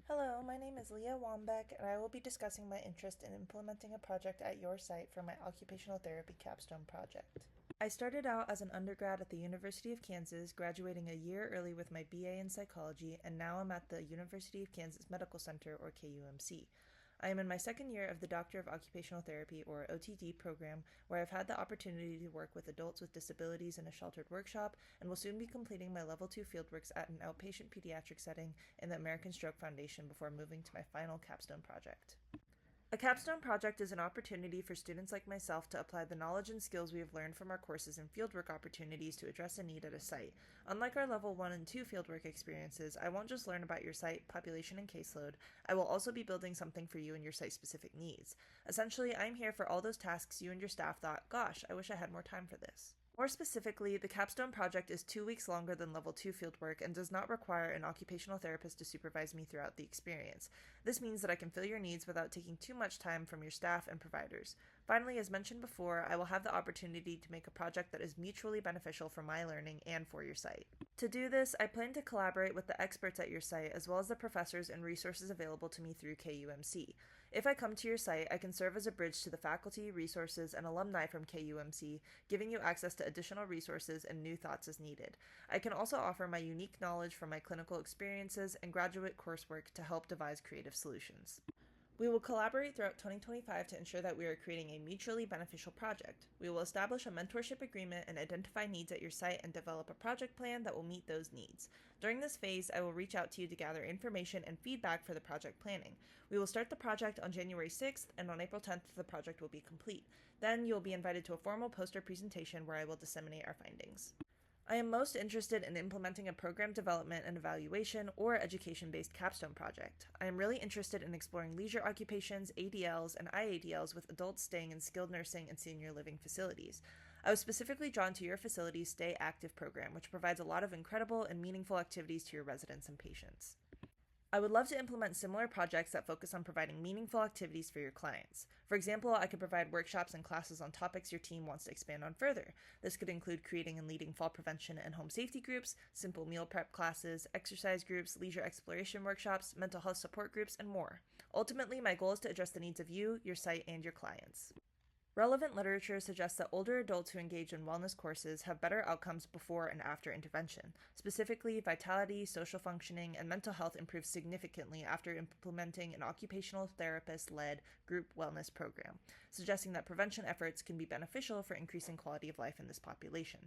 Hello, my name is Leah Wambeck, and I will be discussing my interest in implementing a project at your site for my occupational therapy capstone project. I started out as an undergrad at the University of Kansas, graduating a year early with my BA in psychology, and now I'm at the University of Kansas Medical Center, or KUMC. I am in my second year of the Doctor of Occupational Therapy, or OTD, program, where I've had the opportunity to work with adults with disabilities in a sheltered workshop, and will soon be completing my Level 2 fieldworks at an outpatient pediatric setting in the American Stroke Foundation before moving to my final capstone project. A capstone project is an opportunity for students like myself to apply the knowledge and skills we have learned from our courses and fieldwork opportunities to address a need at a site. Unlike our Level 1 and 2 fieldwork experiences, I won't just learn about your site, population, and caseload. I will also be building something for you and your site-specific needs. Essentially, I'm here for all those tasks you and your staff thought, gosh, I wish I had more time for this. More specifically, the capstone project is 2 weeks longer than Level 2 fieldwork and does not require an occupational therapist to supervise me throughout the experience. This means that I can fill your needs without taking too much time from your staff and providers. Finally, as mentioned before, I will have the opportunity to make a project that is mutually beneficial for my learning and for your site. To do this, I plan to collaborate with the experts at your site as well as the professors and resources available to me through KUMC. If I come to your site, I can serve as a bridge to the faculty, resources, and alumni from KUMC, giving you access to additional resources and new thoughts as needed. I can also offer my unique knowledge from my clinical experiences and graduate coursework to help devise creative solutions. We will collaborate throughout 2025 to ensure that we are creating a mutually beneficial project. We will establish a mentorship agreement and identify needs at your site and develop a project plan that will meet those needs. During this phase, I will reach out to you to gather information and feedback for the project planning. We will start the project on January 6th, and on April 10th, the project will be complete. Then, you will be invited to a formal poster presentation where I will disseminate our findings. I am most interested in implementing a program development and evaluation or education-based capstone project. I am really interested in exploring leisure occupations, ADLs, and IADLs with adults staying in skilled nursing and senior living facilities. I was specifically drawn to your facility's Stay Active program, which provides a lot of incredible and meaningful activities to your residents and patients. I would love to implement similar projects that focus on providing meaningful activities for your clients. For example, I could provide workshops and classes on topics your team wants to expand on further. This could include creating and leading fall prevention and home safety groups, simple meal prep classes, exercise groups, leisure exploration workshops, mental health support groups, and more. Ultimately, my goal is to address the needs of you, your site, and your clients. Relevant literature suggests that older adults who engage in wellness courses have better outcomes before and after intervention. Specifically, vitality, social functioning, and mental health improve significantly after implementing an occupational therapist-led group wellness program, suggesting that prevention efforts can be beneficial for increasing quality of life in this population.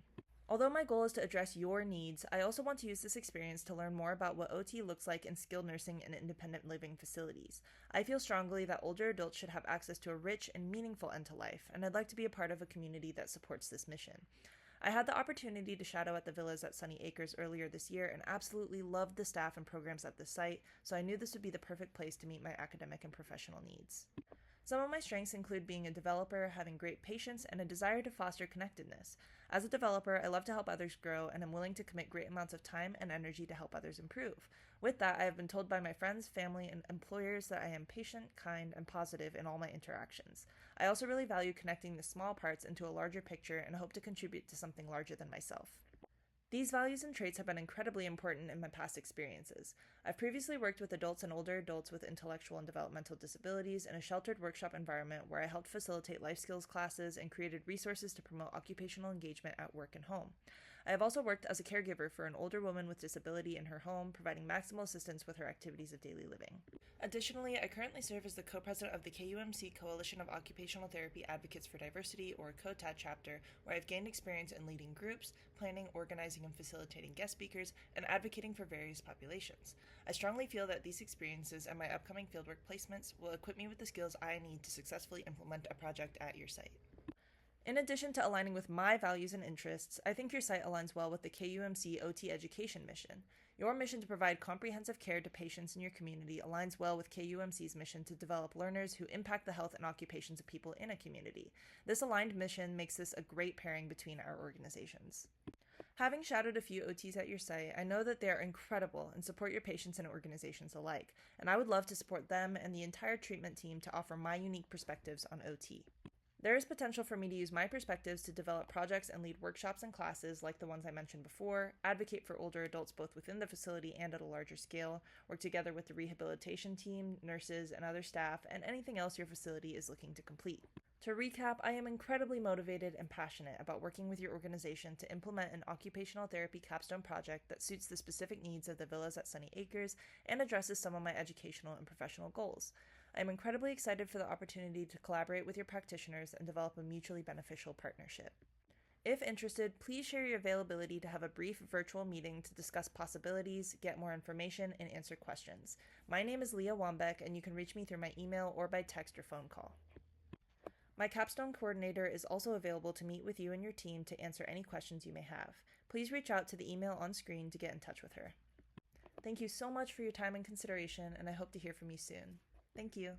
Although my goal is to address your needs, I also want to use this experience to learn more about what OT looks like in skilled nursing and independent living facilities. I feel strongly that older adults should have access to a rich and meaningful end to life, and I'd like to be a part of a community that supports this mission. I had the opportunity to shadow at the villas at Sunny Acres earlier this year and absolutely loved the staff and programs at the site, so I knew this would be the perfect place to meet my academic and professional needs. Some of my strengths include being a developer, having great patience, and a desire to foster connectedness. As a developer, I love to help others grow, and am willing to commit great amounts of time and energy to help others improve. With that, I have been told by my friends, family, and employers that I am patient, kind, and positive in all my interactions. I also really value connecting the small parts into a larger picture and hope to contribute to something larger than myself. These values and traits have been incredibly important in my past experiences. I've previously worked with adults and older adults with intellectual and developmental disabilities in a sheltered workshop environment where I helped facilitate life skills classes and created resources to promote occupational engagement at work and home. I have also worked as a caregiver for an older woman with disability in her home, providing maximal assistance with her activities of daily living. Additionally, I currently serve as the co-president of the KUMC Coalition of Occupational Therapy Advocates for Diversity, or COTAD chapter, where I've gained experience in leading groups, planning, organizing, and facilitating guest speakers, and advocating for various populations. I strongly feel that these experiences and my upcoming fieldwork placements will equip me with the skills I need to successfully implement a project at your site. In addition to aligning with my values and interests, I think your site aligns well with the KUMC OT education mission. Your mission to provide comprehensive care to patients in your community aligns well with KUMC's mission to develop learners who impact the health and occupations of people in a community. This aligned mission makes this a great pairing between our organizations. Having shadowed a few OTs at your site, I know that they are incredible and support your patients and organizations alike, and I would love to support them and the entire treatment team to offer my unique perspectives on OT. There is potential for me to use my perspectives to develop projects and lead workshops and classes like the ones I mentioned before, advocate for older adults both within the facility and at a larger scale, work together with the rehabilitation team, nurses, and other staff, and anything else your facility is looking to complete. To recap, I am incredibly motivated and passionate about working with your organization to implement an occupational therapy capstone project that suits the specific needs of the villas at Sunny Acres and addresses some of my educational and professional goals. I am incredibly excited for the opportunity to collaborate with your practitioners and develop a mutually beneficial partnership. If interested, please share your availability to have a brief virtual meeting to discuss possibilities, get more information, and answer questions. My name is Leah Wambeck, and you can reach me through my email or by text or phone call. My capstone coordinator is also available to meet with you and your team to answer any questions you may have. Please reach out to the email on screen to get in touch with her. Thank you so much for your time and consideration, and I hope to hear from you soon. Thank you.